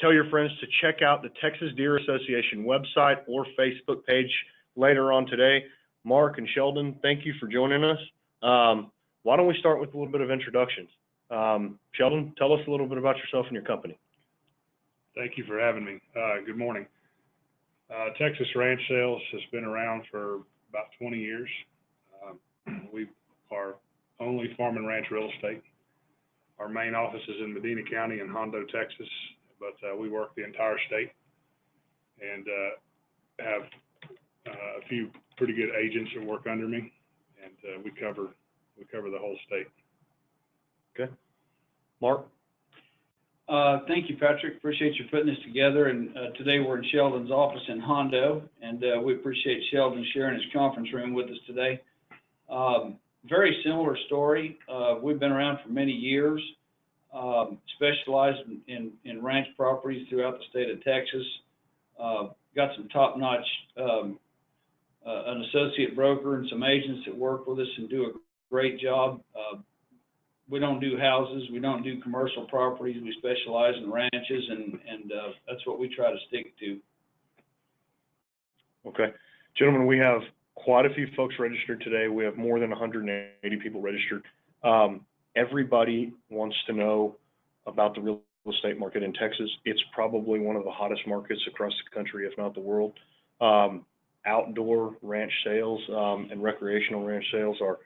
tell your friends to check out the Texas Deer Association website or Facebook page later on today. Mark and Sheldon, thank you for joining us. Why don't we start with a little bit of introductions? Sheldon, tell us a little bit about yourself and your company. Thank you for having me. Good morning. Texas Ranch Sales has been around for about 20 years. We are only farm and ranch real estate. Our main office is in Medina County in Hondo, Texas, but we work the entire state and have a few pretty good agents that work under me, and we cover the whole state. Okay. Mark? Thank you, Patrick. Appreciate you putting this together. And today we're in Sheldon's office in Hondo, and we appreciate Sheldon sharing his conference room with us today. Very similar story. We've been around for many years, specialized in ranch properties throughout the state of Texas. Got some top-notch, an associate broker and some agents that work with us and do a great job. We don't do houses, we don't do commercial properties, we specialize in ranches, and that's what we try to stick to. Okay. Gentlemen, we have quite a few folks registered today. We have more than 180 people registered. Everybody wants to know about the real estate market in Texas. It's probably one of the hottest markets across the country, if not the world. Outdoor ranch sales and recreational ranch sales are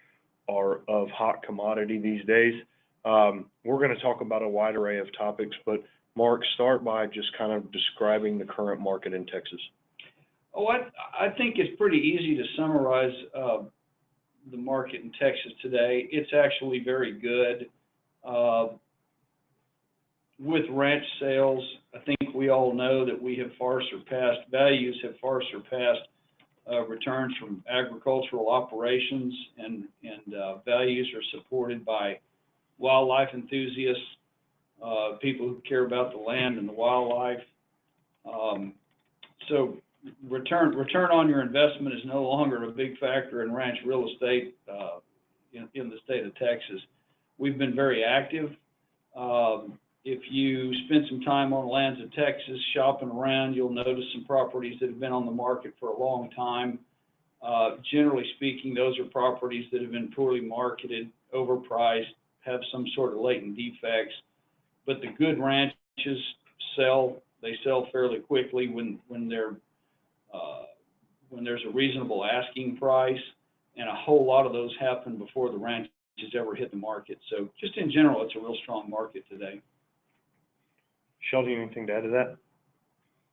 of hot commodity these days. We're going to talk about a wide array of topics, but Mark, start by just kind of describing the current market in Texas. Oh, I think it's pretty easy to summarize the market in Texas today. It's actually very good. With ranch sales, I think we all know that we have far surpassed, values have far surpassed returns from agricultural operations, and values are supported by wildlife enthusiasts, people who care about the land and the wildlife. So return on your investment is no longer a big factor in ranch real estate in the state of Texas. We've been very active. If you spend some time on the lands of Texas shopping around, you'll notice some properties that have been on the market for a long time. Generally speaking, those are properties that have been poorly marketed, overpriced, have some sort of latent defects. But the good ranches sell. They sell fairly quickly when there's a reasonable asking price, and a whole lot of those happen before the ranches ever hit the market. So just in general, it's a real strong market today. Sheldon, anything to add to that?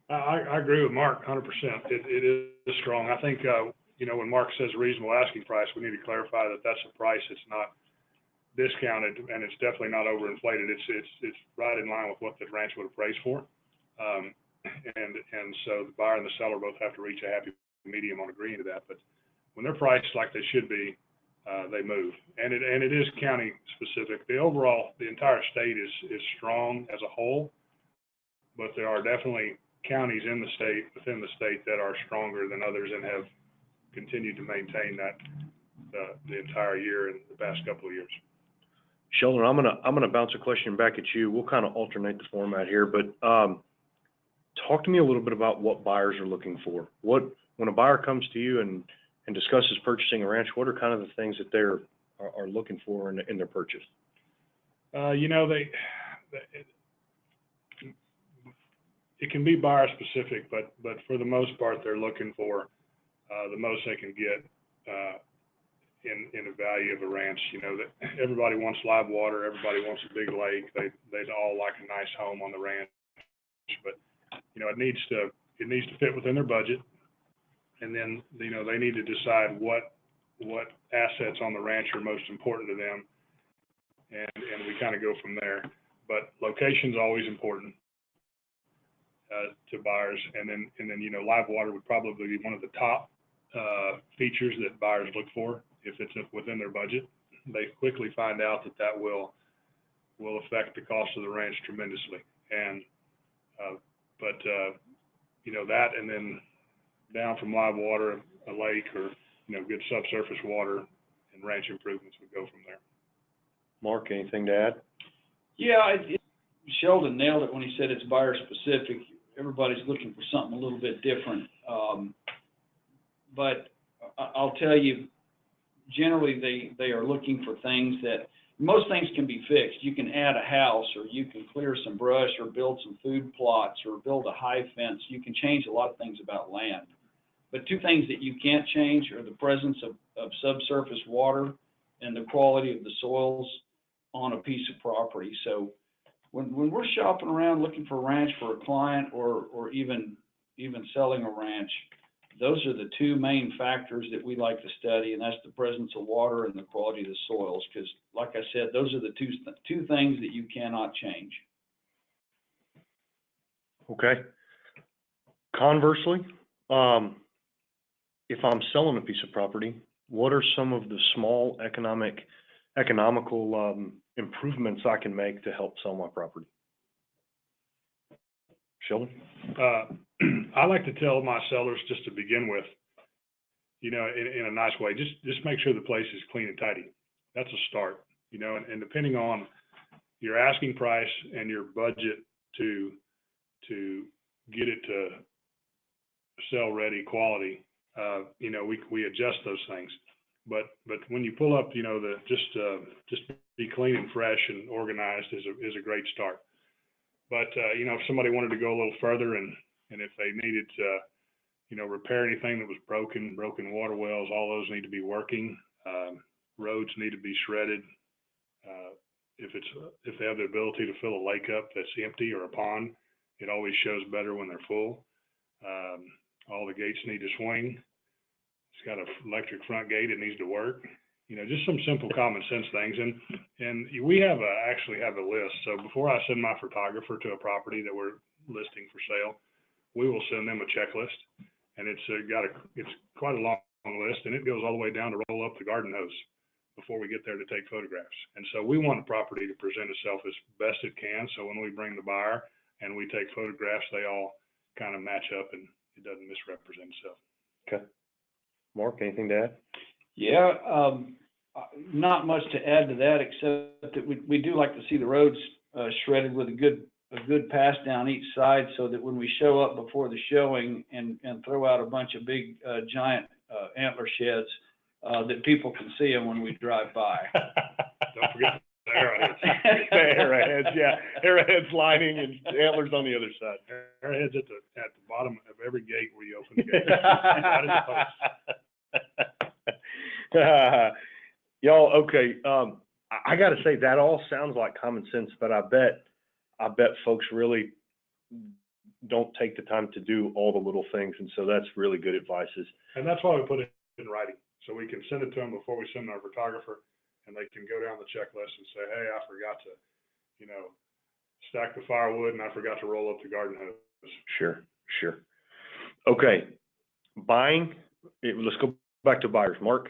I agree with Mark 100%. It is strong. I think, when Mark says reasonable asking price, we need to clarify that that's a price that's not discounted, and it's definitely not overinflated. It's right in line with what the ranch would appraise for. And so the buyer and the seller both have to reach a happy medium on agreeing to that. But when they're priced like they should be, they move. And it is county specific. The entire state is strong as a whole, but there are definitely counties within the state that are stronger than others and have continued to maintain that the entire year and the past couple of years. Sheldon, I'm gonna bounce a question back at you. We'll kind of alternate the format here, but talk to me a little bit about what buyers are looking for. When a buyer comes to you and discusses purchasing a ranch, what are kind of the things that they're are looking for in their purchase? It can be buyer specific, but for the most part, they're looking for the most they can get in the value of a ranch. That everybody wants live water, everybody wants a big lake. They'd all like a nice home on the ranch, but it needs to fit within their budget, and then they need to decide what assets on the ranch are most important to them, and we kind of go from there. But location's always important to buyers, and then live water would probably be one of the top features that buyers look for if it's within their budget. They quickly find out that will affect the cost of the ranch tremendously, and that, and then down from live water, a lake, or good subsurface water and ranch improvements would go from there. Mark, anything to add? Yeah, Sheldon nailed it when he said it's buyer specific. Everybody's looking for something a little bit different. But I'll tell you, generally they are looking for things that, most things can be fixed. You can add a house, or you can clear some brush, or build some food plots, or build a high fence. You can change a lot of things about land. But two things that you can't change are the presence of subsurface water and the quality of the soils on a piece of property. So when we're shopping around looking for a ranch for a client, or even selling a ranch, those are the two main factors that we like to study, and that's the presence of water and the quality of the soils, because like I said, those are the two things that you cannot change. Okay. Conversely, if I'm selling a piece of property, what are some of the small economical improvements I can make to help sell my property? Sheldon? I like to tell my sellers, just to begin with, in a nice way, just make sure the place is clean and tidy. That's a start, and depending on your asking price and your budget to get it to sell ready quality, we adjust those things. But when you pull up, just be clean and fresh and organized is a great start. But if somebody wanted to go a little further, and if they needed to, repair anything that was broken water wells, all those need to be working. Roads need to be shredded. If they have the ability to fill a lake up that's empty, or a pond, it always shows better when they're full. All the gates need to swing. It's got an electric front gate. It needs to work. Just some simple common sense things. And we actually have a list. So before I send my photographer to a property that we're listing for sale, we will send them a checklist, and it's quite a long list, and it goes all the way down to roll up the garden hose before we get there to take photographs. And so we want the property to present itself as best it can. So when we bring the buyer and we take photographs, they all kind of match up and it doesn't misrepresent itself. Okay. Mark, anything to add? Yeah, not much to add to that, except that we do like to see the roads shredded with a good pass down each side, so that when we show up before the showing and throw out a bunch of big giant antler sheds, that people can see them when we drive by. Don't forget the arrowheads. The arrowheads, yeah. Arrowheads lining and antlers on the other side. Arrowheads at the bottom of every gate where you open the gate. That is a post. Y'all, okay. I got to say, that all sounds like common sense, but I bet folks really don't take the time to do all the little things, and so that's really good advice. And that's why we put it in writing, so we can send it to them before we send our photographer, and they can go down the checklist and say, hey, I forgot to, stack the firewood, and I forgot to roll up the garden hose. Sure. Okay, buying. Let's go back to buyers. Mark,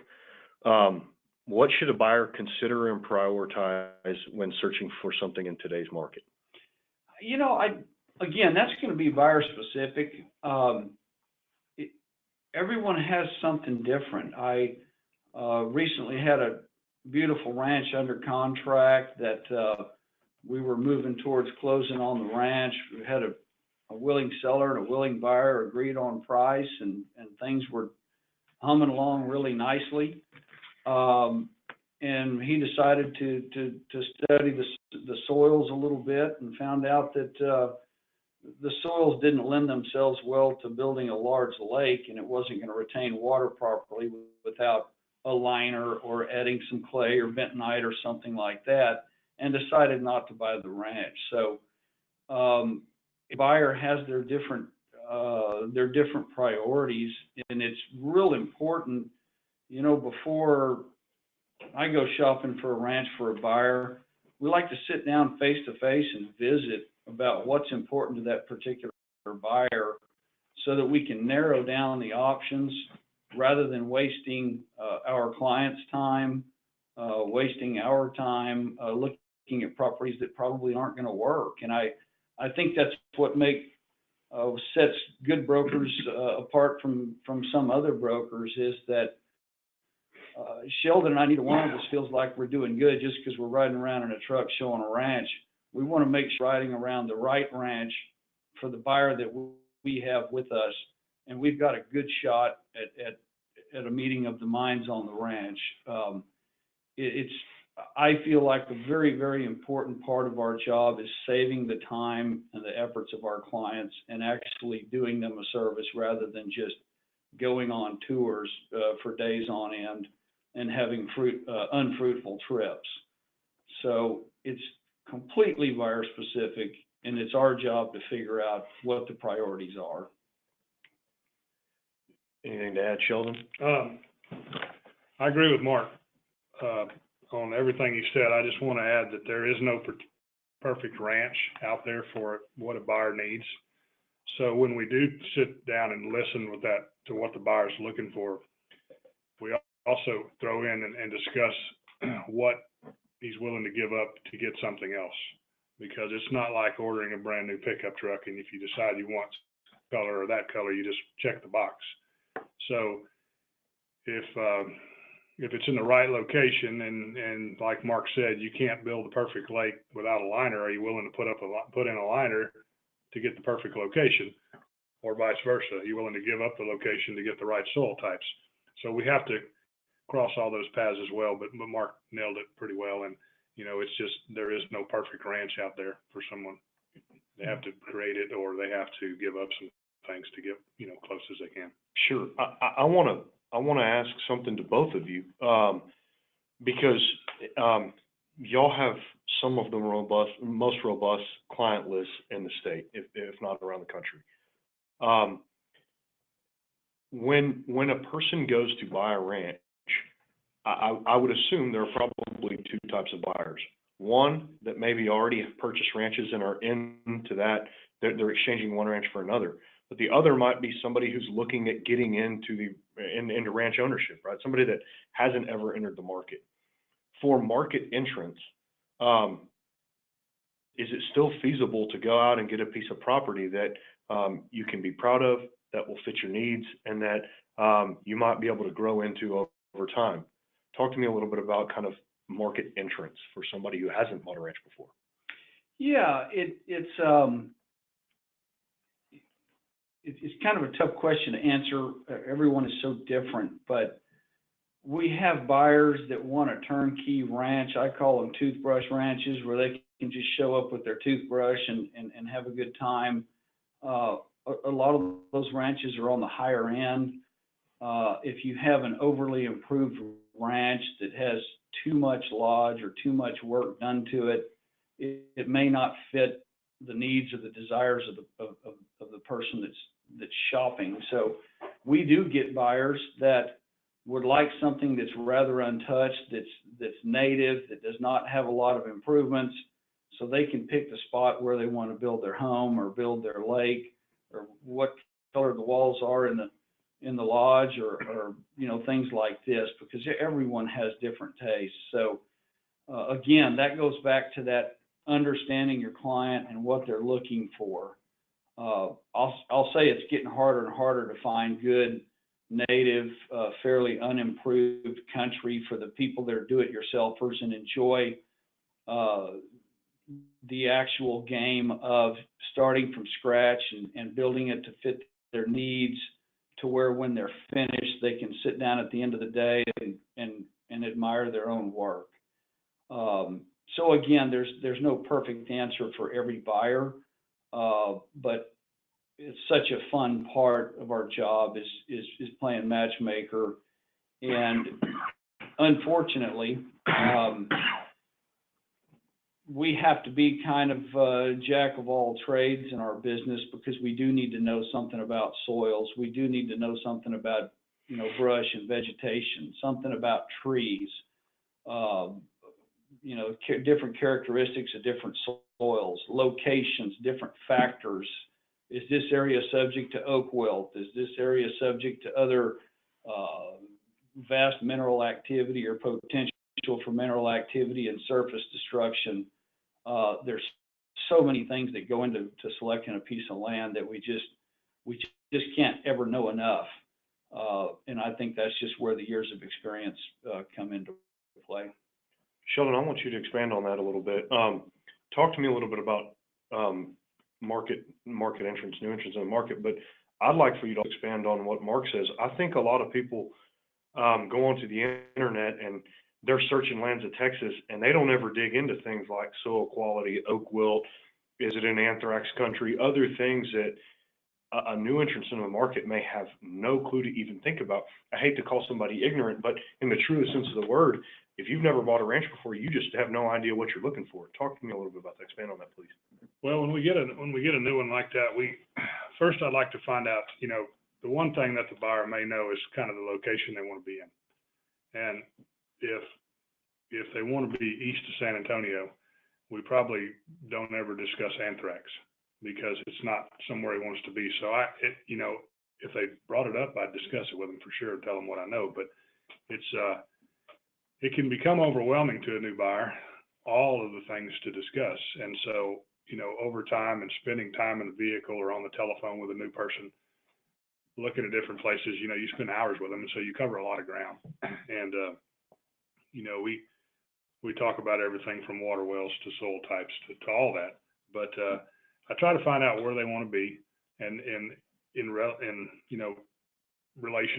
what should a buyer consider and prioritize when searching for something in today's market? Again, that's going to be buyer specific. Everyone has something different. I recently had a beautiful ranch under contract that we were moving towards closing on the ranch. We had a willing seller and a willing buyer agreed on price, and things were humming along really nicely. And he decided to study the soils a little bit, and found out that the soils didn't lend themselves well to building a large lake, and it wasn't going to retain water properly without a liner or adding some clay or bentonite or something like that, and decided not to buy the ranch. So a buyer has their different priorities, and it's real important, before I go shopping for a ranch for a buyer, we like to sit down face to face and visit about what's important to that particular buyer, so that we can narrow down the options rather than wasting our client's time, wasting our time looking at properties that probably aren't going to work. And I think that's what sets good brokers apart from some other brokers, is that Sheldon and I, neither one of us feels like we're doing good just because we're riding around in a truck showing a ranch. we want to make sure riding around the right ranch for the buyer that we have with us, and we've got a good shot at a meeting of the minds on the ranch. I feel like a very, very important part of our job is saving the time and the efforts of our clients and actually doing them a service rather than just going on tours for days on end and having unfruitful trips. So it's completely buyer specific, and it's our job to figure out what the priorities are. Anything to add, Sheldon? I agree with Mark on everything he said. I just want to add that there is no perfect ranch out there for what a buyer needs. So when we do sit down and listen with that to what the buyer's looking for, we also throw in and discuss what he's willing to give up to get something else. Because it's not like ordering a brand new pickup truck, and if you decide you want color or that color, you just check the box. So if it's in the right location, and like Mark said, you can't build a perfect lake without a liner, are you willing to put in a liner to get the perfect location, or vice versa? Are you willing to give up the location to get the right soil types? So we have to cross all those paths as well, but Mark nailed it pretty well. And it's just, there is no perfect ranch out there for someone. They have to create it, or they have to give up some things to get close as they can. Sure. I want to ask something to both of you, because y'all have some of the most robust client lists in the state, if not around the country. When a person goes to buy a ranch, I would assume there are probably two types of buyers. One that maybe already have purchased ranches and are into that, they're exchanging one ranch for another. But the other might be somebody who's looking at getting into ranch ownership, right? Somebody that hasn't ever entered the market. For market entrance, is it still feasible to go out and get a piece of property that you can be proud of, that will fit your needs, and that you might be able to grow into over time? Talk to me a little bit about kind of market entrance for somebody who hasn't bought a ranch before. Yeah, it's kind of a tough question to answer. Everyone is so different, but we have buyers that want a turnkey ranch. I call them toothbrush ranches, where they can just show up with their toothbrush and have a good time. A lot of those ranches are on the higher end. If you have an overly improved ranch that has too much lodge or too much work done to it, it may not fit the needs or the desires of the person that's shopping. So we do get buyers that would like something that's rather untouched, that's native, that does not have a lot of improvements, so they can pick the spot where they want to build their home or build their lake, or what color the walls are in the lodge, or things like this, because everyone has different tastes. So again, that goes back to that understanding your client and what they're looking for. I'll say it's getting harder and harder to find good native, fairly unimproved country for the people that are do-it-yourselfers and enjoy the actual game of starting from scratch and building it to fit their needs, to where when they're finished, they can sit down at the end of the day and admire their own work. So again, there's no perfect answer for every buyer, but it's such a fun part of our job is playing matchmaker. And unfortunately, we have to be kind of jack of all trades in our business, because we do need to know something about soils. We do need to know something about, brush and vegetation, something about trees, different characteristics of different soils, locations, different factors. Is this area subject to oak wilt? Is this area subject to other vast mineral activity or potential for mineral activity and surface destruction? There's so many things that go into selecting a piece of land that we just can't ever know enough. And I think that's just where the years of experience come into play. Sheldon, I want you to expand on that a little bit. talk to me a little bit about market entrance, new entrants in the market, but I'd like for you to expand on what Mark says. I think a lot of people go onto the internet and they're searching lands of Texas, and they don't ever dig into things like soil quality, oak wilt, is it in anthrax country, other things that a new entrant in the market may have no clue to even think about. I hate to call somebody ignorant, but in the truest sense of the word, if you've never bought a ranch before, you just have no idea what you're looking for. Talk to me a little bit about that. Expand on that, please. Well, when we get a new one like that, first I'd like to find out, the one thing that the buyer may know is kind of the location they want to be in. And if they want to be east of San Antonio, we probably don't ever discuss anthrax because it's not somewhere he wants to be. So if they brought it up, I'd discuss it with them for sure, tell them what I know. But it can become overwhelming to a new buyer, all of the things to discuss. And so, over time and spending time in the vehicle or on the telephone with a new person, looking at different places, you spend hours with them. And so you cover a lot of ground. And, we talk about everything from water wells to soil types to all that. But I try to find out where they want to be and in relation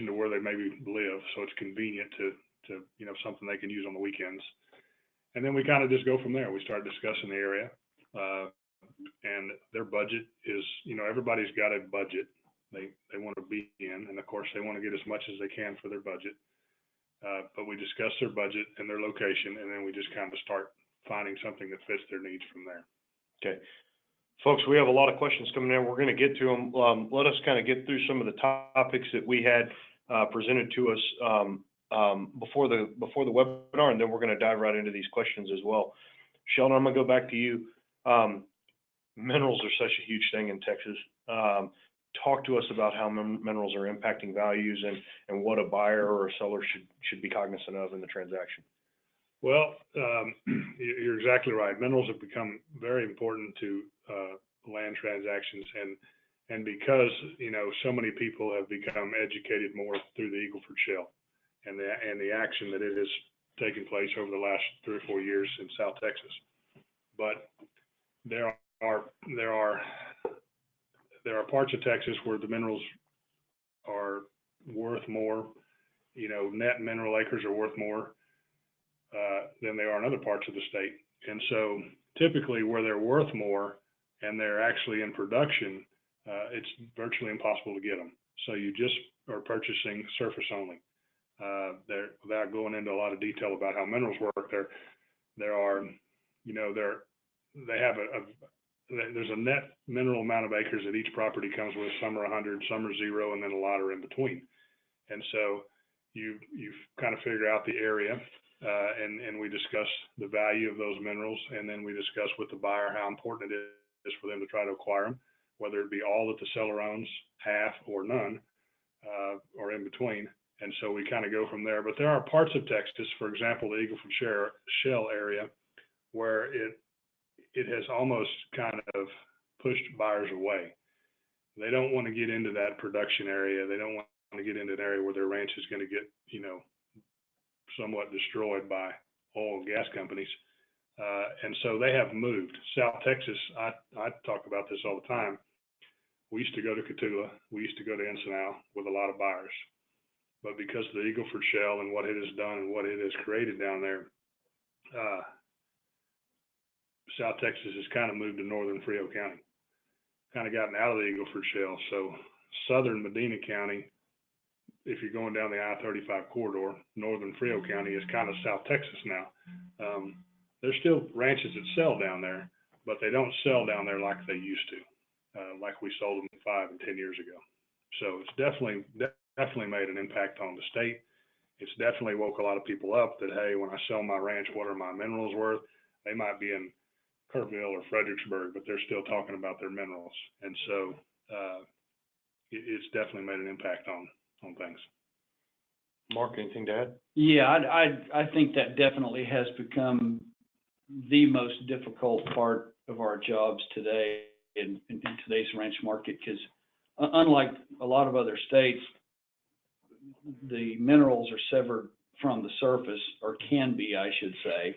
to where they maybe live, so it's convenient to something they can use on the weekends. And then we kind of just go from there. We start discussing the area, and their budget is, everybody's got a budget they want to be in, and of course they want to get as much as they can for their budget. But we discuss their budget and their location, and then we just kind of start finding something that fits their needs from there. Okay. Folks, we have a lot of questions coming in. We're going to get to them. Let us kind of get through some of the topics that we had presented to us before the webinar, and then we're going to dive right into these questions as well. Sheldon, I'm going to go back to you. Minerals are such a huge thing in Texas. Talk to us about how minerals are impacting values and what a buyer or a seller should be cognizant of in the transaction. Well, you're exactly right. Minerals have become very important to land transactions, and because so many people have become educated more through the Eagle Ford Shale and the action that it has taken place over the last 3 or 4 years in South Texas. But there are parts of Texas where the minerals are worth more. Net mineral acres are worth more than they are in other parts of the state. And so typically where they're worth more and they're actually in production, it's virtually impossible to get them. So you just are purchasing surface only. Without going into a lot of detail about how minerals work, there's a net mineral amount of acres that each property comes with. Some are 100, some are 0, and then a lot are in between. And so you've kind of figured out the area, and we discuss the value of those minerals, and then we discuss with the buyer how important it is for them to try to acquire them, whether it be all that the seller owns, half or none, or in between. And so we kind of go from there. But there are parts of Texas, for example, the Eagle Ford Shale area, where it has almost kind of pushed buyers away. They don't want to get into that production area. They don't want to get into an area where their ranch is going to get, somewhat destroyed by oil and gas companies. And so they have moved. South Texas, I talk about this all the time. We used to go to Cotulla. We used to go to Ensenada with a lot of buyers. But because of the Eagle Ford Shale and what it has done and what it has created down there, South Texas has kind of moved to northern Frio County, kind of gotten out of the Eagle Ford Shale. So southern Medina County, if you're going down the I-35 corridor, northern Frio County is kind of South Texas now. There's still ranches that sell down there, but they don't sell down there like they used to, like we sold them 5 and 10 years ago. So it's definitely made an impact on the state. It's definitely woke a lot of people up that, hey, when I sell my ranch, what are my minerals worth? They might be in Kerrville or Fredericksburg, but they're still talking about their minerals. And so it's definitely made an impact on things. Mark, anything to add? Yeah, I think that definitely has become the most difficult part of our jobs today in today's ranch market, because unlike a lot of other states, the minerals are severed from the surface, or can be, I should say.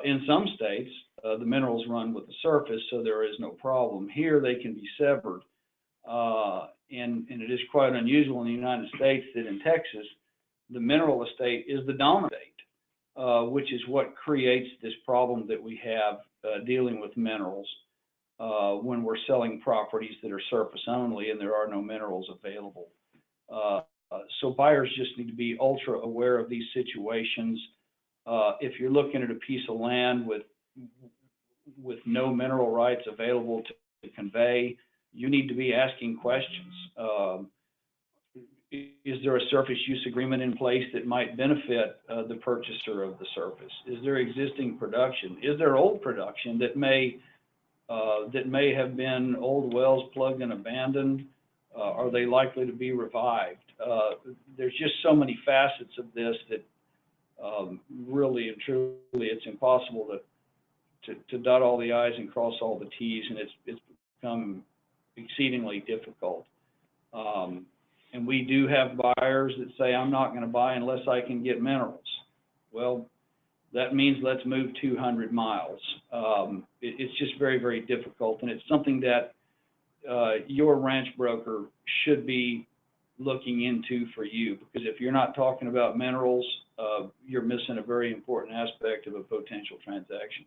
In some states, the minerals run with the surface, so there is no problem. Here, they can be severed. And it is quite unusual in the United States that in Texas, the mineral estate is the dominant estate, which is what creates this problem that we have dealing with minerals when we're selling properties that are surface only and there are no minerals available. So buyers just need to be ultra aware of these situations. If you're looking at a piece of land with no mineral rights available to convey, you need to be asking questions. Is there a surface use agreement in place that might benefit the purchaser of the surface? Is there existing production? Is there old production that may have been old wells plugged and abandoned? Are they likely to be revived? There's just so many facets of this that really and truly it's impossible to dot all the I's and cross all the T's, and it's become exceedingly difficult. And we do have buyers that say, I'm not going to buy unless I can get minerals. Well, that means let's move 200 miles. It's just very, very difficult, and it's something that your ranch broker should be looking into for you, because if you're not talking about minerals, you're missing a very important aspect of a potential transaction.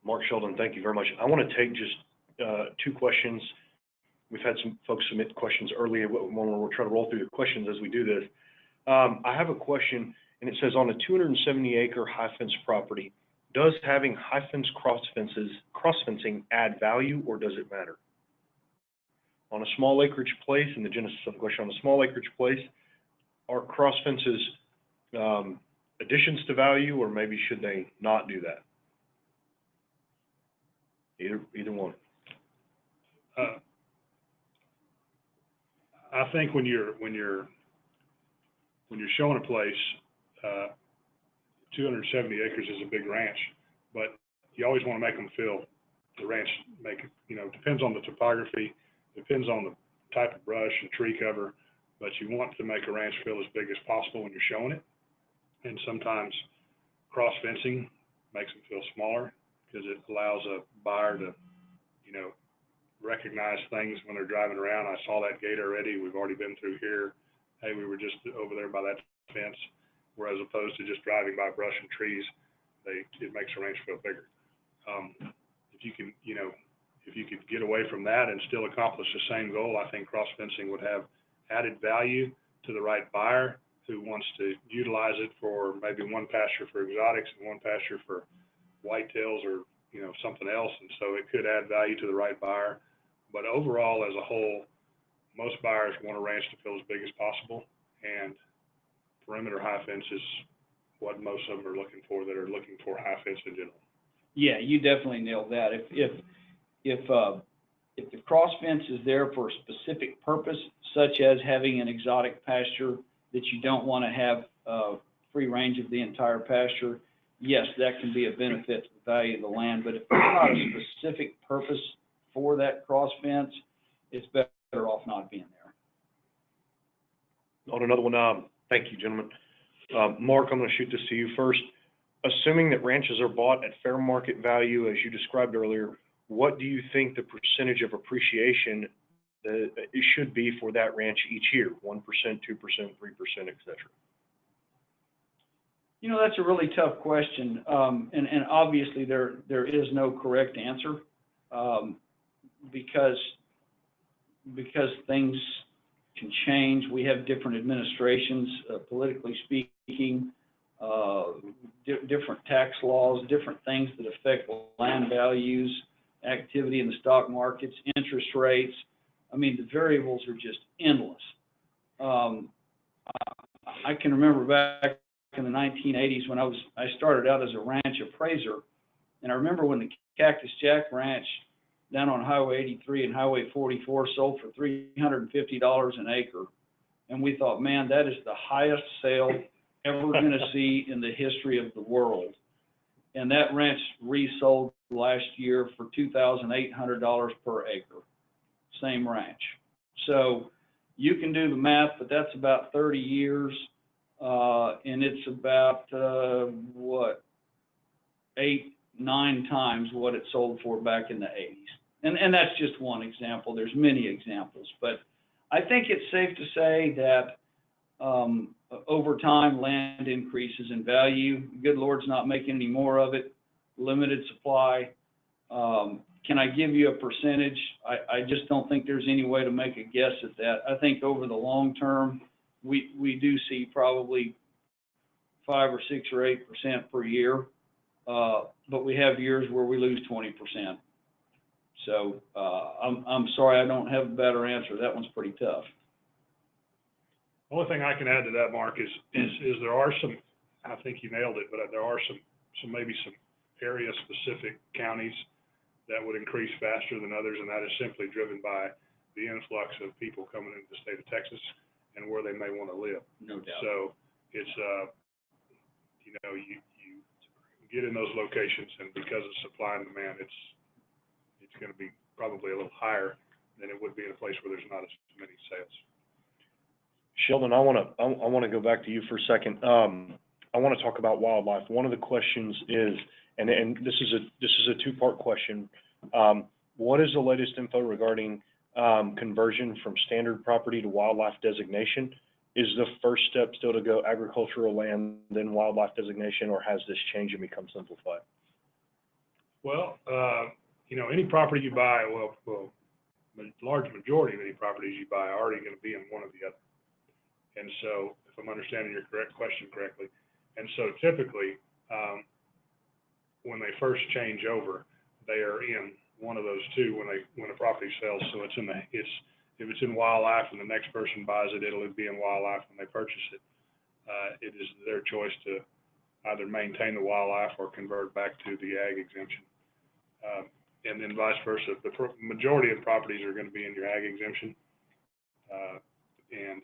Mark, Sheldon, thank you very much. I want to take just two questions. We've had some folks submit questions earlier when we're trying to roll through the questions as we do this. I have a question, and it says, on a 270-acre high-fence property, does having high-fence cross-fencing add value, or does it matter? On a small acreage place, and the genesis of the question, on a small acreage place, are cross-fences additions to value, or maybe should they not do that? Either one. I think when you're showing a place, 270 acres is a big ranch, but you always want to make them feel the ranch. Depends on the topography, depends on the type of brush and tree cover, but you want to make a ranch feel as big as possible when you're showing it. And sometimes cross fencing makes them feel smaller because it allows a buyer to, recognize things when they're driving around. I saw that gate already. We've already been through here. Hey, we were just over there by that fence. Whereas opposed to just driving by brush and trees, it makes the ranch feel bigger. If you can, if you could get away from that and still accomplish the same goal, I think cross fencing would have added value to the right buyer who wants to utilize it for maybe one pasture for exotics and one pasture for whitetails or something else. And so it could add value to the right buyer. But overall, as a whole, most buyers want a ranch to feel as big as possible, and perimeter high fence is what most of them are looking for that are looking for high fence in general. Yeah, you definitely nailed that. If the cross fence is there for a specific purpose, such as having an exotic pasture that you don't want to have free range of the entire pasture, yes, that can be a benefit to the value of the land. But if there's not a specific purpose for that cross fence, it's better off not being there. On another one, thank you, gentlemen. Mark, I'm going to shoot this to you first. Assuming that ranches are bought at fair market value, as you described earlier, what do you think the percentage of appreciation it should be for that ranch each year? 1%, 2%, 3%, et cetera? That's a really tough question. And obviously there is no correct answer because things can change. We have different administrations, politically speaking, different tax laws, different things that affect land values, activity in the stock markets, interest rates. I mean, the variables are just endless. I can remember back in the 1980s when I started out as a ranch appraiser, and I remember when the Cactus Jack Ranch down on Highway 83 and Highway 44 sold for $350 an acre, and we thought, man, that is the highest sale ever going to see in the history of the world. And that ranch resold last year for $2,800 per acre, same ranch. So you can do the math, but that's about 30 years. and it's about, 8-9 times what it sold for back in the 80s. And that's just one example. There's many examples, but I think it's safe to say that over time, land increases in value. Good Lord's not making any more of it. Limited supply. Can I give you a percentage? I just don't think there's any way to make a guess at that. I think over the long term, we do see probably 5 or 6 or 8% per year, but we have years where we lose 20%. So I'm sorry, I don't have a better answer. That one's pretty tough. Only thing I can add to that, Mark, is there are some, I think you nailed it, but there are some maybe some area specific counties that would increase faster than others, and that is simply driven by the influx of people coming into the state of Texas and where they may want to live. No doubt. So it's, you get in those locations, and because of supply and demand, it's going to be probably a little higher than it would be in a place where there's not as many sales. Sheldon, I want to go back to you for a second. I want to talk about wildlife. One of the questions is, and this is a two-part question. What is the latest info regarding conversion from standard property to wildlife designation? Is the first step still to go agricultural land, then wildlife designation, or has this changed and become simplified? Well, any property you buy, the large majority of any properties you buy are already going to be in one or the other. And so, if I'm understanding your question correctly, and so typically, when they first change over, they are in one of those two when a property sells. So if it's in wildlife and the next person buys it, it'll be in wildlife when they purchase it. It is their choice to either maintain the wildlife or convert back to the ag exemption. And then vice versa. The majority of properties are going to be in your ag exemption. And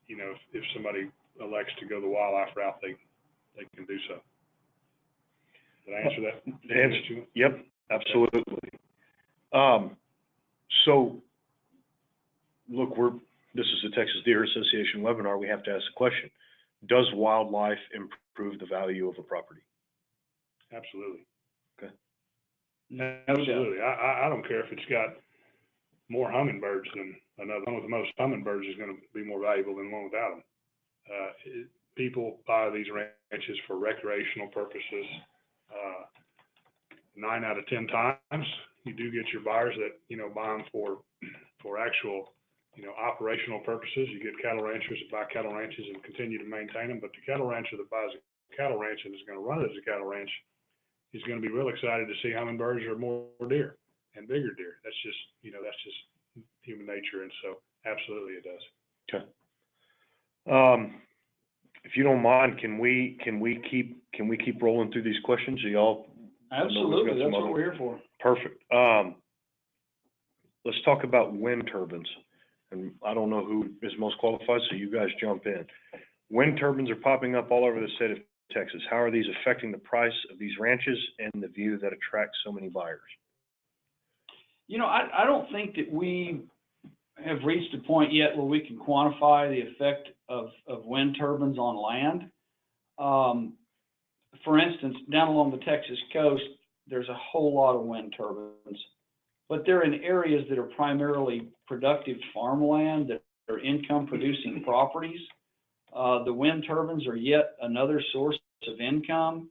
if somebody elects to go the wildlife route, they can do so. Did I answer that? Yep, absolutely. So, look, this is the Texas Deer Association webinar. We have to ask the question: does wildlife improve the value of a property? Absolutely. Okay. Absolutely. I don't care if it's got more hummingbirds than another one with the most hummingbirds is going to be more valuable than one without them. People buy these ranches for recreational purposes. 9 out of 10 times, you do get your buyers that buy them for actual operational purposes. You get cattle ranchers that buy cattle ranches and continue to maintain them, but the cattle rancher that buys a cattle ranch and is going to run it as a cattle ranch is going to be real excited to see hummingbirds or more deer and bigger deer. That's just human nature, and so absolutely it does. Okay. If you don't mind, can we keep rolling through these questions? Are y'all? Absolutely, that's what we're here for. Perfect. Let's talk about wind turbines. And I don't know who is most qualified, so you guys jump in. Wind turbines are popping up all over the state of Texas. How are these affecting the price of these ranches and the view that attracts so many buyers? I don't think that we have reached a point yet where we can quantify the effect of wind turbines on land. For instance, down along the Texas coast, there's a whole lot of wind turbines, but they're in areas that are primarily productive farmland, that are income-producing properties. The wind turbines are yet another source of income.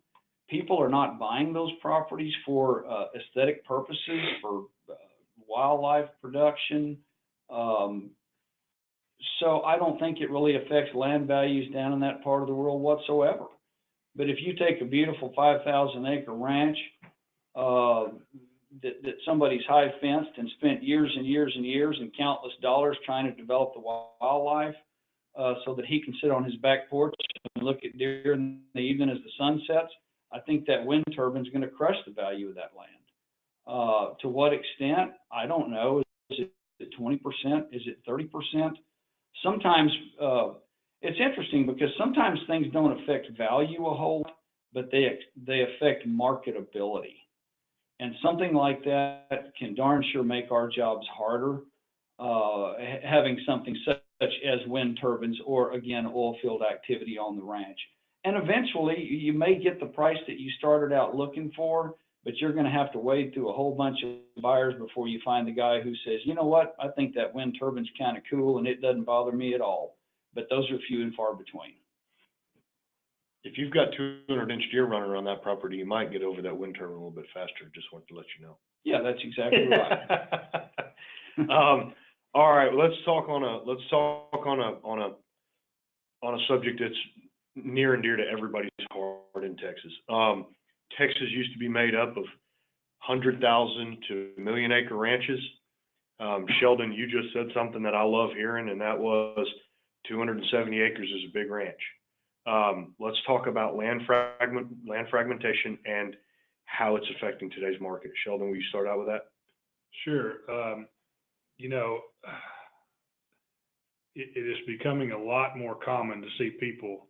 People are not buying those properties for aesthetic purposes, for wildlife production. So I don't think it really affects land values down in that part of the world whatsoever. But if you take a beautiful 5,000-acre ranch that somebody's high fenced and spent years and years and years and countless dollars trying to develop the wildlife so that he can sit on his back porch and look at deer in the evening as the sun sets, I think that wind turbine is going to crush the value of that land. To what extent? I don't know. Is it 20%? Is it 30%? Sometimes it's interesting because sometimes things don't affect value a whole lot, but they affect marketability. And something like that can darn sure make our jobs harder. Having something such as wind turbines or, again, oil field activity on the ranch. And eventually, you may get the price that you started out looking for, but you're going to have to wade through a whole bunch of buyers before you find the guy who says, you know what, I think that wind turbine's kind of cool and it doesn't bother me at all. But those are few and far between. If you've got 200-inch deer running around that property, you might get over that wind turbine a little bit faster. Just wanted to let you know. Yeah, that's exactly right. All right, let's talk on a subject that's near and dear to everybody's heart in Texas. Texas used to be made up of 100,000 to million-acre ranches. Sheldon, you just said something that I love hearing, and that was 270 acres is a big ranch. Let's talk about land fragmentation and how it's affecting today's market. Sheldon, will you start out with that? Sure. You know, it is becoming a lot more common to see people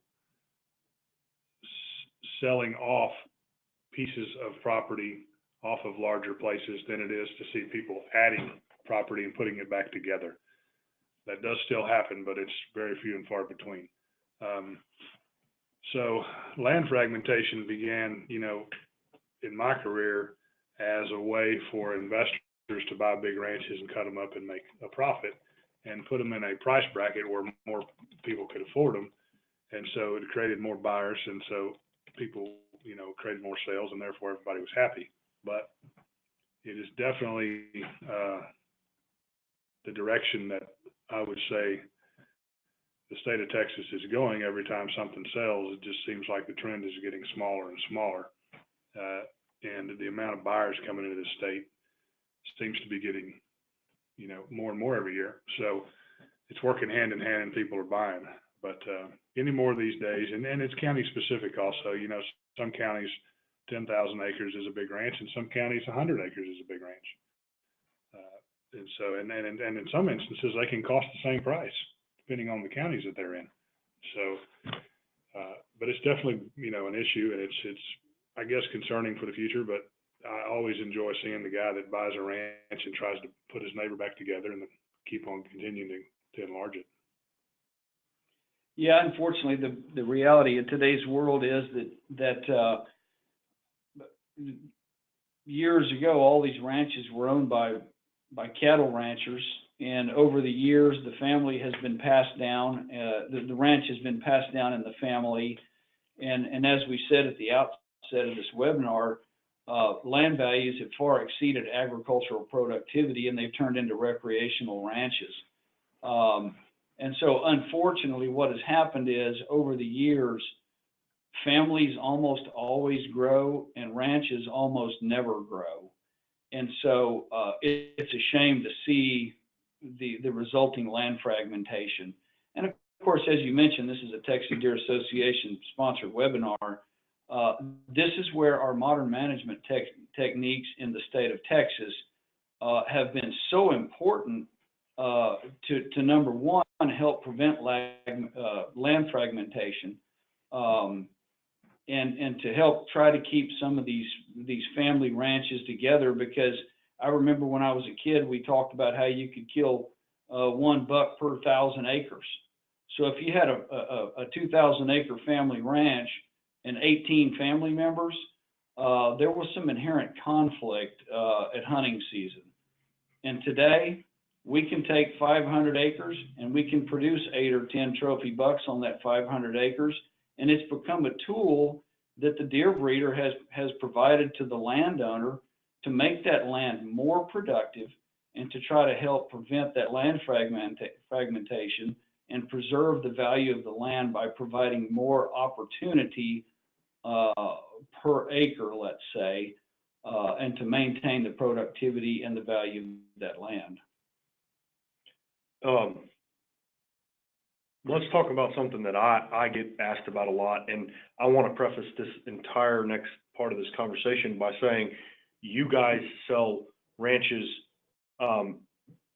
selling off pieces of property off of larger places than it is to see people adding property and putting it back together. That does still happen, but it's very few and far between. So land fragmentation began, you know, in my career as a way for investors to buy big ranches and cut them up and make a profit and put them in a price bracket where more people could afford them. And so it created more buyers. And so people, you know, created more sales, and therefore everybody was happy. But it is definitely the direction that I would say the state of Texas is going. Every time something sells, it just seems like the trend is getting smaller and smaller. And the amount of buyers coming into the state seems to be getting, you know, more and more every year. So it's working hand in hand and people are buying. But any more these days, and it's county specific also, you know, some counties, 10,000 acres is a big ranch, and some counties, 100 acres is a big ranch. And so, and in some instances, they can cost the same price, depending on the counties that they're in. So, but it's definitely, you know, an issue, and it's, I guess, concerning for the future, but I always enjoy seeing the guy that buys a ranch and tries to put his neighbor back together and keep on continuing to enlarge it. Yeah, unfortunately, the reality of today's world is that years ago, all these ranches were owned by cattle ranchers, and over the years, the family has been passed down. The ranch has been passed down in the family, and as we said at the outset of this webinar, land values have far exceeded agricultural productivity, and they've turned into recreational ranches. And so, unfortunately, what has happened is, over the years, families almost always grow and ranches almost never grow. And so it's a shame to see the resulting land fragmentation. And of course, as you mentioned, this is a Texas Deer Association sponsored webinar. This is where our modern management techniques in the state of Texas have been so important to number one, help prevent land fragmentation, and to help try to keep some of these family ranches together. Because I remember when I was a kid, we talked about how you could kill one buck per 1,000 acres. So if you had a 2,000 acre family ranch and 18 family members, there was some inherent conflict at hunting season. And today, we can take 500 acres and we can produce 8 or 10 trophy bucks on that 500 acres. And it's become a tool that the deer breeder has provided to the landowner to make that land more productive and to try to help prevent that land fragmentation and preserve the value of the land by providing more opportunity per acre, let's say, and to maintain the productivity and the value of that land. Let's talk about something that I get asked about a lot, and I want to preface this entire next part of this conversation by saying you guys sell ranches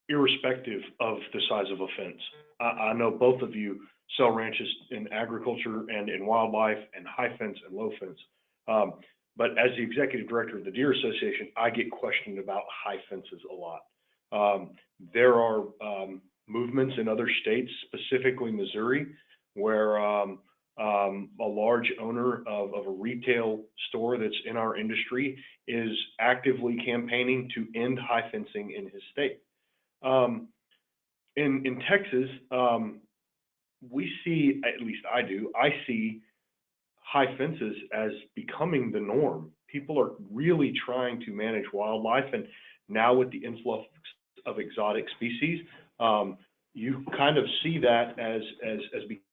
irrespective of the size of a fence. I know both of you sell ranches in agriculture and in wildlife and high fence and low fence. But as the executive director of the Deer Association, I get questioned about high fences a lot. There are movements in other states, specifically Missouri, where a large owner of a retail store that's in our industry is actively campaigning to end high fencing in his state. In Texas, we see, at least I do, I see high fences as becoming the norm. People are really trying to manage wildlife, and now with the influx of exotic species, you kind of see that as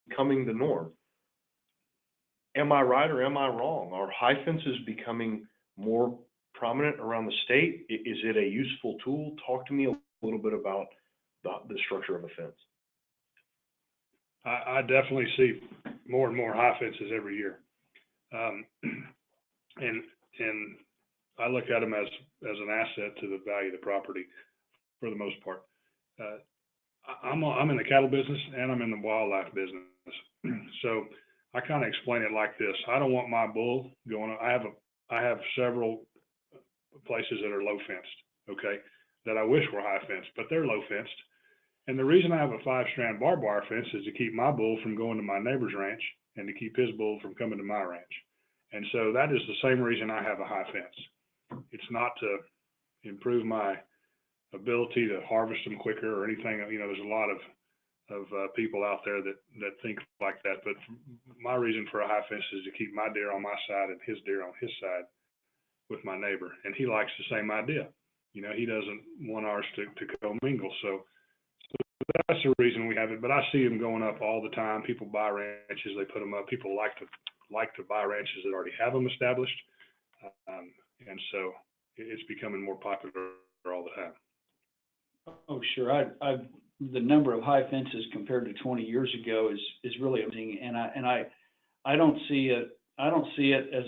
becoming the norm. Am I right or am I wrong? Are high fences becoming more prominent around the state? Is it a useful tool? Talk to me a little bit about the structure of a fence. I definitely see more and more high fences every year. And I look at them as an asset to the value of the property for the most part. I'm in the cattle business and I'm in the wildlife business. So I kind of explain it like this. I don't want my bull going, I have several places that are low fenced, okay, that I wish were high fenced, but they're low fenced. And the reason I have a 5-strand barbed wire fence is to keep my bull from going to my neighbor's ranch and to keep his bull from coming to my ranch. And so that is the same reason I have a high fence. It's not to improve my ability to harvest them quicker or anything. You know, there's a lot of people out there that think like that. But my reason for a high fence is to keep my deer on my side and his deer on his side with my neighbor. And he likes the same idea. You know, he doesn't want ours to commingle. So that's the reason we have it. But I see them going up all the time. People buy ranches, they put them up. People like to buy ranches that already have them established. And so it's becoming more popular all the time. Oh, sure. The number of high fences compared to 20 years ago is really amazing, and I don't see it as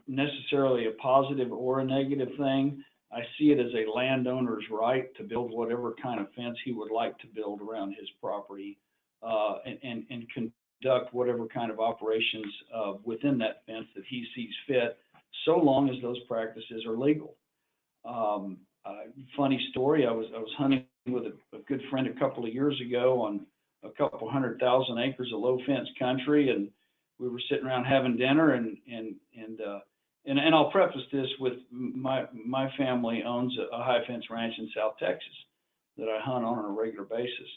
necessarily a positive or a negative thing. I see it as a landowner's right to build whatever kind of fence he would like to build around his property, and conduct whatever kind of operations within that fence that he sees fit, so long as those practices are legal. Funny story, I was hunting with a good friend a couple of years ago on a couple 100,000 acres of low fence country, and we were sitting around having dinner, and I'll preface this with my family owns a high fence ranch in South Texas that I hunt on a regular basis.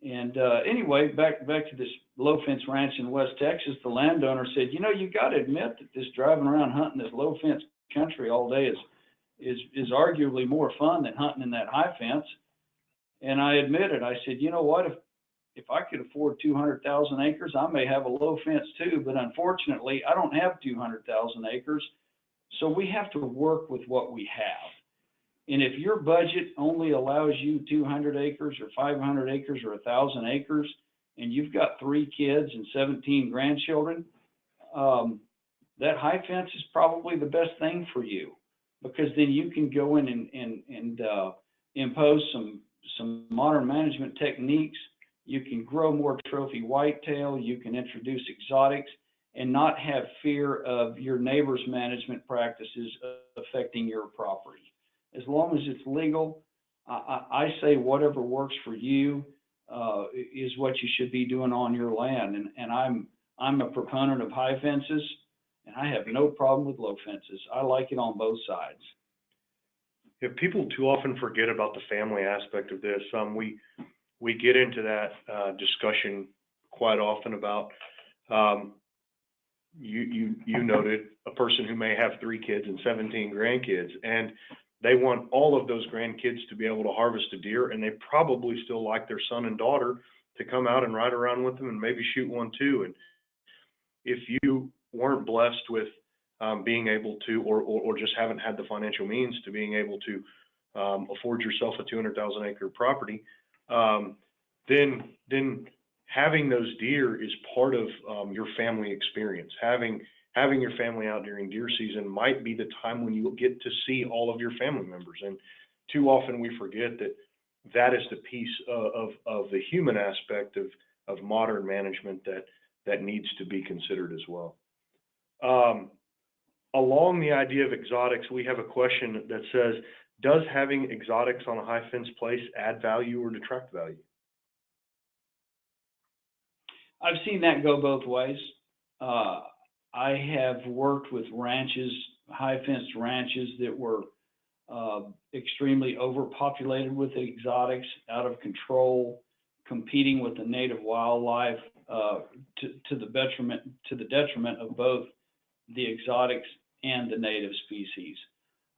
And anyway, back to this low fence ranch in West Texas, the landowner said, you know, you got to admit that this driving around hunting this low fence country all day is arguably more fun than hunting in that high fence. And I admitted, I said, you know what, if I could afford 200,000 acres, I may have a low fence too, but unfortunately, I don't have 200,000 acres. So we have to work with what we have. And if your budget only allows you 200 acres or 500 acres or 1,000 acres, and you've got 3 kids and 17 grandchildren, that high fence is probably the best thing for you, because then you can go in and impose some modern management techniques. You can grow more trophy whitetail. You can introduce exotics and not have fear of your neighbor's management practices affecting your property. As long as it's legal, I say whatever works for you is what you should be doing on your land. And I'm a proponent of high fences, and I have no problem with low fences. I like it on both sides. Yeah, people too often forget about the family aspect of this. We get into that discussion quite often about you noted a person who may have 3 kids and 17 grandkids, and they want all of those grandkids to be able to harvest a deer, and they probably still like their son and daughter to come out and ride around with them and maybe shoot one too. And if you weren't blessed with being able to, or just haven't had the financial means to being able to afford yourself a 200,000 acre property, then having those deer is part of your family experience. Having your family out during deer season might be the time when you get to see all of your family members. And too often we forget that is the piece of the human aspect of modern management that needs to be considered as well. Along the idea of exotics, we have a question that says, does having exotics on a high fence place add value or detract value? I've seen that go both ways. I have worked with ranches, high fenced ranches that were extremely overpopulated with exotics, out of control, competing with the native wildlife to the detriment of both the exotics and the native species.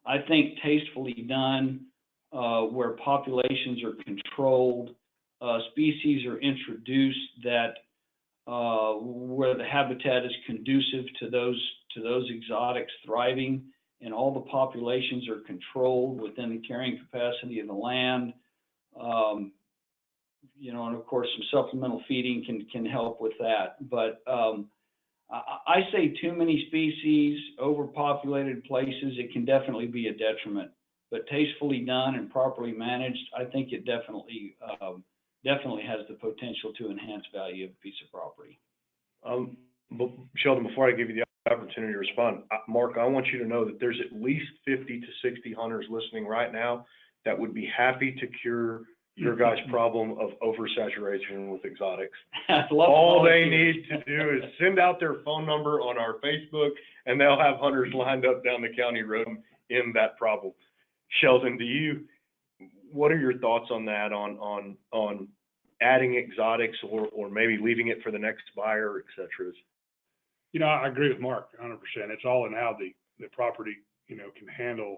I think tastefully done, where populations are controlled, species are introduced that where the habitat is conducive to those exotics thriving, and all the populations are controlled within the carrying capacity of the land. You know, and of course, some supplemental feeding can help with that. But I say too many species, overpopulated places, it can definitely be a detriment. But tastefully done and properly managed, I think it definitely has the potential to enhance value of a piece of property. But Sheldon, before I give you the opportunity to respond, Mark, I want you to know that there's at least 50 to 60 hunters listening right now that would be happy to cure your guys' problem of oversaturation with exotics. All they need to do is send out their phone number on our Facebook, and they'll have hunters lined up down the county road in that problem. Sheldon, what are your thoughts on that, on adding exotics or maybe leaving it for the next buyer, et cetera? You know, I agree with Mark 100%. It's all in how the property, you know, can handle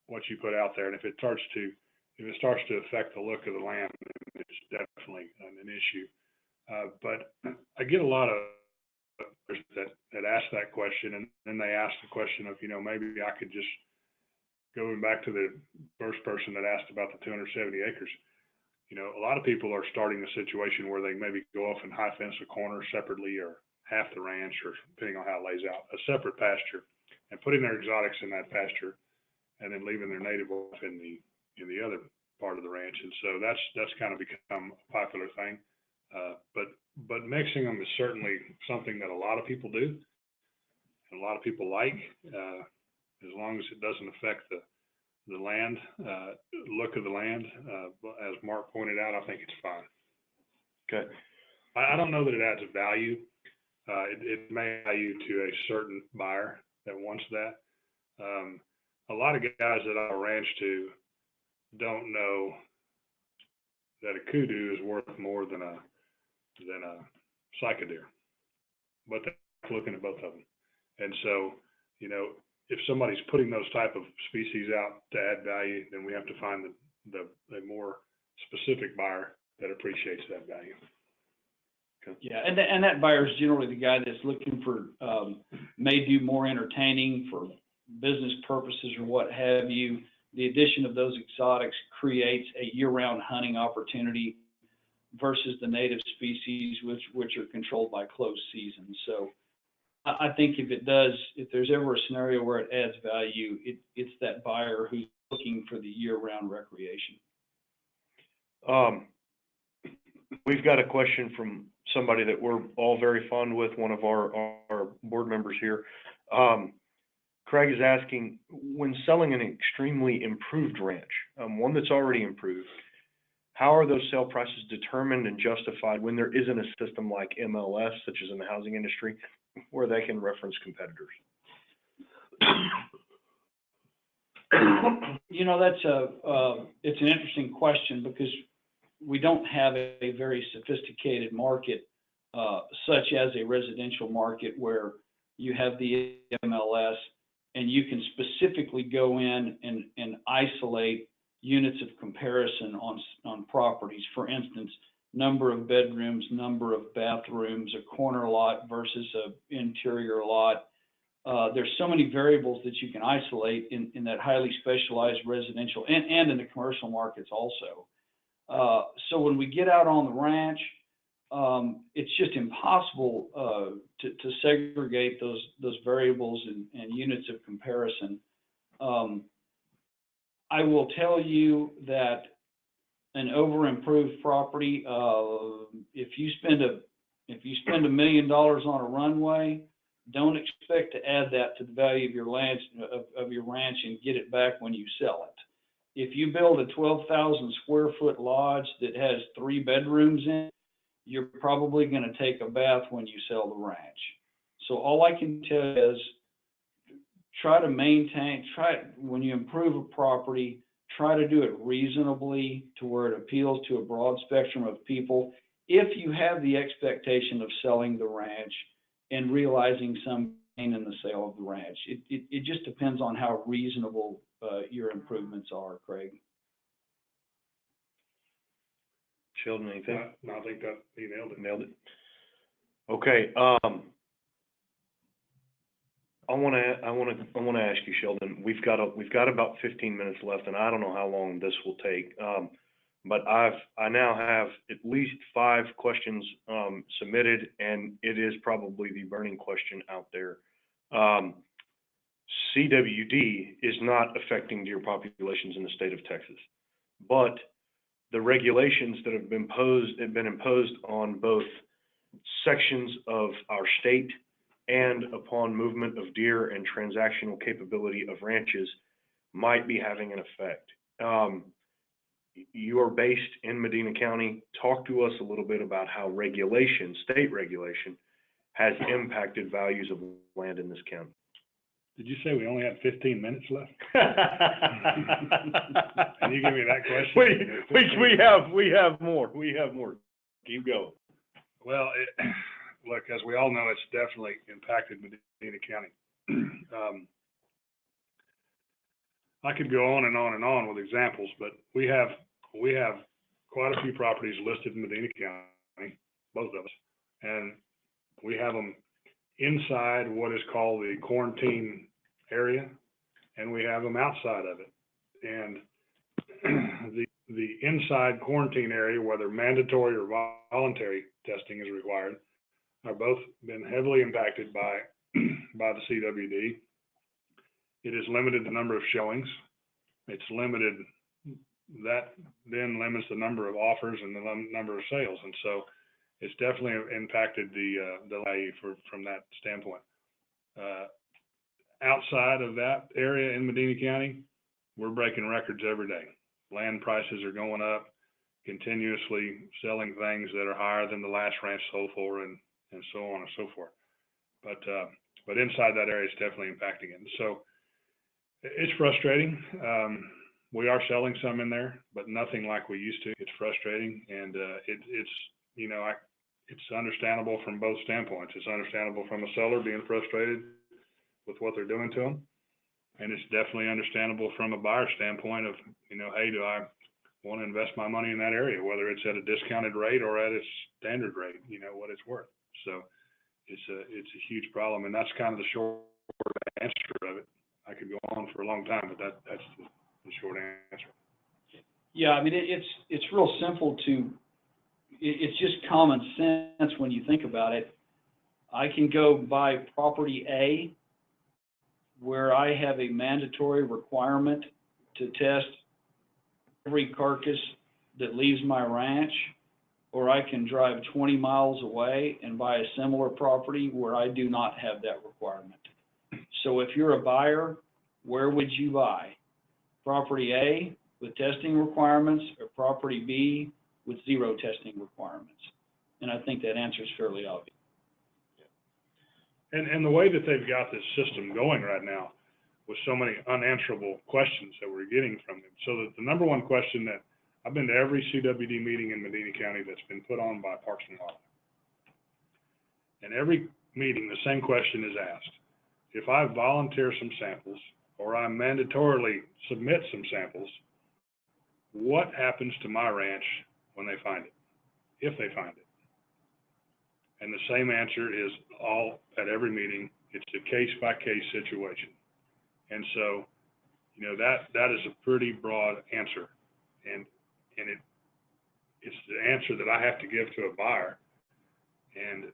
what you put out there. And if it starts to affect the look of the land, it's definitely an issue. But I get a lot of that ask that question, and then they ask the question of, you know, maybe I could just, going back to the first person that asked about the 270 acres, you know, a lot of people are starting a situation where they maybe go off and high fence a corner separately, or half the ranch, or depending on how it lays out, a separate pasture, and putting their exotics in that pasture, and then leaving their native off in the other part of the ranch. And so that's kind of become a popular thing. But mixing them is certainly something that a lot of people do, and a lot of people like, as long as it doesn't affect the land, look of the land. As Mark pointed out, I think it's fine. Okay. I don't know that it adds a value. It may value to a certain buyer that wants that. A lot of guys that I ranch to don't know that a kudu is worth more than a cycadeer, but they're looking at both of them. And so, you know, if somebody's putting those type of species out to add value, then we have to find the more specific buyer that appreciates that value. Yeah, and that buyer is generally the guy that's looking for, may do more entertaining for business purposes or what have you. The addition of those exotics creates a year-round hunting opportunity versus the native species, which are controlled by closed seasons. So I think if there's ever a scenario where it adds value, it's that buyer who's looking for the year-round recreation. We've got a question from somebody that we're all very fond with, one of our board members here. Craig is asking, when selling an extremely improved ranch, one that's already improved, how are those sale prices determined and justified when there isn't a system like MLS, such as in the housing industry, where they can reference competitors? You know, it's an interesting question, because we don't have a very sophisticated market, such as a residential market, where you have the MLS and you can specifically go in and isolate units of comparison on properties. For instance, number of bedrooms, number of bathrooms, a corner lot versus an interior lot. There's so many variables that you can isolate in that highly specialized residential and in the commercial markets also. So when we get out on the ranch, it's just impossible to segregate those variables and units of comparison. I will tell you that an over-improved property, if you spend $1 million on a runway, don't expect to add that to the value of your land, of your ranch, and get it back when you sell it. If you build a 12,000 square foot lodge that has 3 bedrooms in it, you're probably going to take a bath when you sell the ranch. So all I can tell you is try to maintain, when you improve a property, try to do it reasonably to where it appeals to a broad spectrum of people. If you have the expectation of selling the ranch and realizing some gain in the sale of the ranch, it just depends on how reasonable your improvements are, Craig. Sheldon, anything? No, I think that he nailed it. Nailed it. Okay. I want to ask you, Sheldon. We've got about 15 minutes left, and I don't know how long this will take. But I now have at least 5 questions submitted, and it is probably the burning question out there. CWD is not affecting deer populations in the state of Texas, but the regulations that have been imposed on both sections of our state and upon movement of deer and transactional capability of ranches might be having an effect. You are based in Medina County. Talk to us a little bit about how regulation, state regulation, has impacted values of land in this county. Did you say we only had 15 minutes left? And you give me that question? We have more. We have more. Keep going. Well, look, as we all know, it's definitely impacted Medina County. I could go on and on and on with examples, but we have quite a few properties listed in Medina County, both of us, and we have them inside what is called the quarantine area, and we have them outside of it. And the inside quarantine area, whether mandatory or voluntary testing is required, are both been heavily impacted by the CWD. It has limited the number of showings. It's limited, that then limits the number of offers and the number of sales. And so it's definitely impacted the value from that standpoint. Outside of that area in Medina County, we're breaking records every day. Land prices are going up, continuously selling things that are higher than the last ranch sold for, and so on and so forth. But inside that area, it's definitely impacting it. And so it's frustrating. We are selling some in there, but nothing like we used to. It's frustrating, and it's understandable from both standpoints. It's understandable from a seller being frustrated with what they're doing to them, and it's definitely understandable from a buyer standpoint of, hey, do I want to invest my money in that area, whether it's at a discounted rate or at its standard rate, what it's worth. So it's a huge problem, and that's kind of the short answer of it. I could go on for a long time, but that's the short answer. Yeah, I mean, it's real simple it's just common sense when you think about it. I can go buy property A where I have a mandatory requirement to test every carcass that leaves my ranch, or I can drive 20 miles away and buy a similar property where I do not have that requirement. So if you're a buyer, where would you buy? Property A with testing requirements, or property B with 0 testing requirements? And I think that answer is fairly obvious. And the way that they've got this system going right now, with so many unanswerable questions that we're getting from them. So that the number one question that I've been to every CWD meeting in Medina County that's been put on by Parks and Wildlife. And every meeting, the same question is asked. If I volunteer some samples, or I mandatorily submit some samples, what happens to my ranch when they find it, if they find it? And the same answer is all at every meeting. It's a case-by-case situation. And so, that is a pretty broad answer. And it's the answer that I have to give to a buyer. And,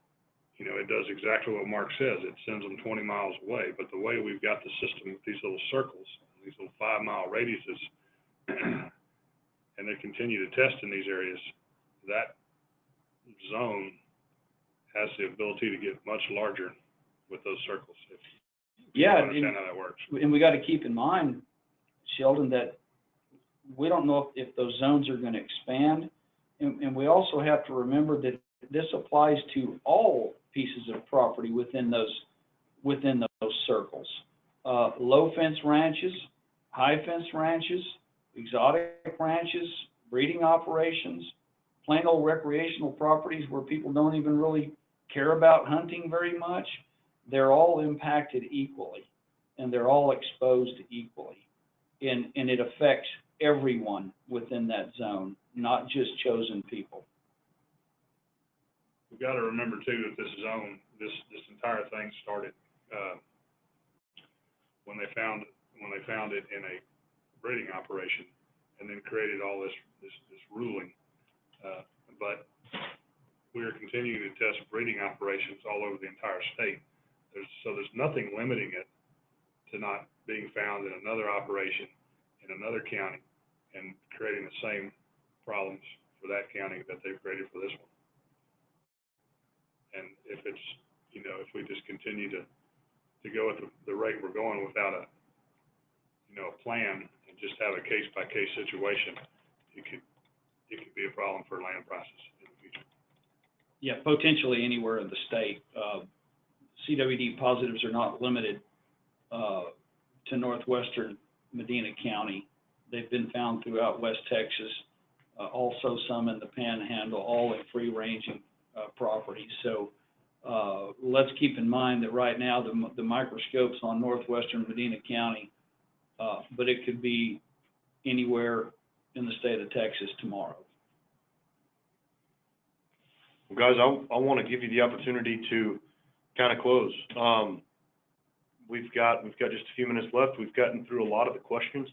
it does exactly what Mark says. It sends them 20 miles away. But the way we've got the system with these little circles, these little 5-mile radiuses, and they continue to test in these areas, that zone has the ability to get much larger with those circles. Yeah, understand how that works. And we got to keep in mind, Sheldon, that we don't know if those zones are going to expand. And we also have to remember that this applies to all pieces of property within those circles. Low fence ranches, high fence ranches, exotic ranches, breeding operations, plain old recreational properties where people don't even really care about hunting very much. They're all impacted equally, and they're all exposed equally. And it affects everyone within that zone, not just chosen people. We've got to remember too that this zone, this entire thing started when they found it in a breeding operation, and then created all this ruling. But we are continuing to test breeding operations all over the entire state. There's nothing limiting it to not being found in another operation in another county and creating the same problems for that county that they've created for this one. And if it's, if we just continue to go at the rate we're going without a plan and just have a case-by-case situation, it could be a problem for land prices in the future. Yeah, potentially anywhere in the state. CWD positives are not limited to northwestern Medina County. They've been found throughout West Texas, also some in the Panhandle, all in free-ranging properties. So let's keep in mind that right now the microscope's on northwestern Medina County, but it could be anywhere in the state of Texas tomorrow. Well, guys, I want to give you the opportunity to kind of close. We've got just a few minutes left. We've gotten through a lot of the questions.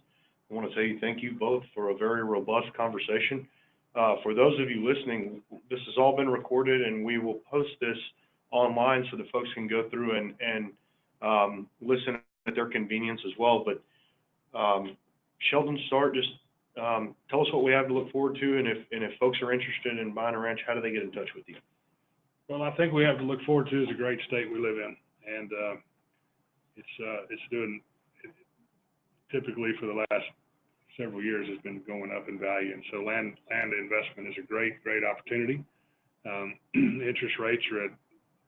I want to tell you thank you both for a very robust conversation. For those of you listening, this has all been recorded, and we will post this online so that folks can go through and listen at their convenience as well. But Sheldon, just tell us what we have to look forward to, and if folks are interested in buying a ranch, how do they get in touch with you? Well, I think we have to look forward to is a great state we live in, and it's doing typically for the last several years has been going up in value, and so land investment is a great opportunity. Interest rates are at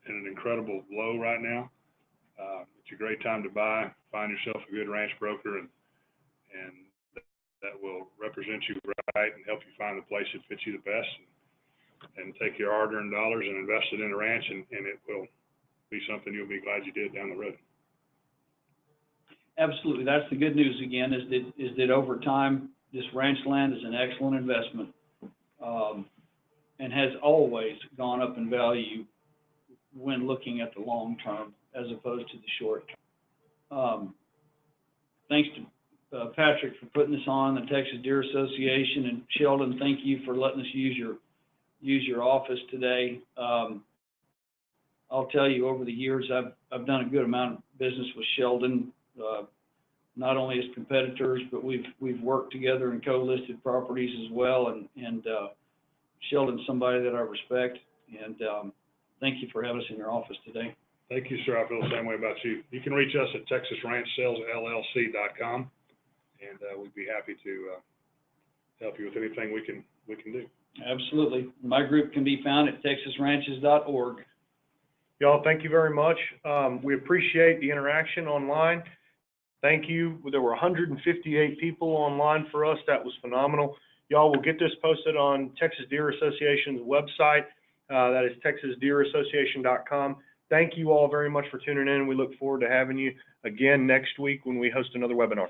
an incredible low right now. It's a great time to buy. Find yourself a good ranch broker, and that will represent you right and help you find the place that fits you the best, and take your hard-earned dollars and invest it in a ranch, and it will be something you'll be glad you did down the road. Absolutely. That's the good news again, is that over time, this ranch land is an excellent investment, and has always gone up in value when looking at the long term as opposed to the short term. Thanks to Patrick for putting this on, the Texas Deer Association, and Sheldon, thank you for letting us use your office today. I'll tell you, over the years, I've done a good amount of business with Sheldon, not only as competitors, but we've worked together in co-listed properties as well. And Sheldon's somebody that I respect. And thank you for having us in your office today. Thank you, sir. I feel the same way about you. You can reach us at TexasRanchSalesLLC.com, and we'd be happy to help you with anything we can do. Absolutely. My group can be found at TexasRanches.org. Y'all, thank you very much. We appreciate the interaction online. Thank you. There were 158 people online for us. That was phenomenal. Y'all, will get this posted on Texas Deer Association's website. That is TexasDeerAssociation.com. Thank you all very much for tuning in. We look forward to having you again next week when we host another webinar.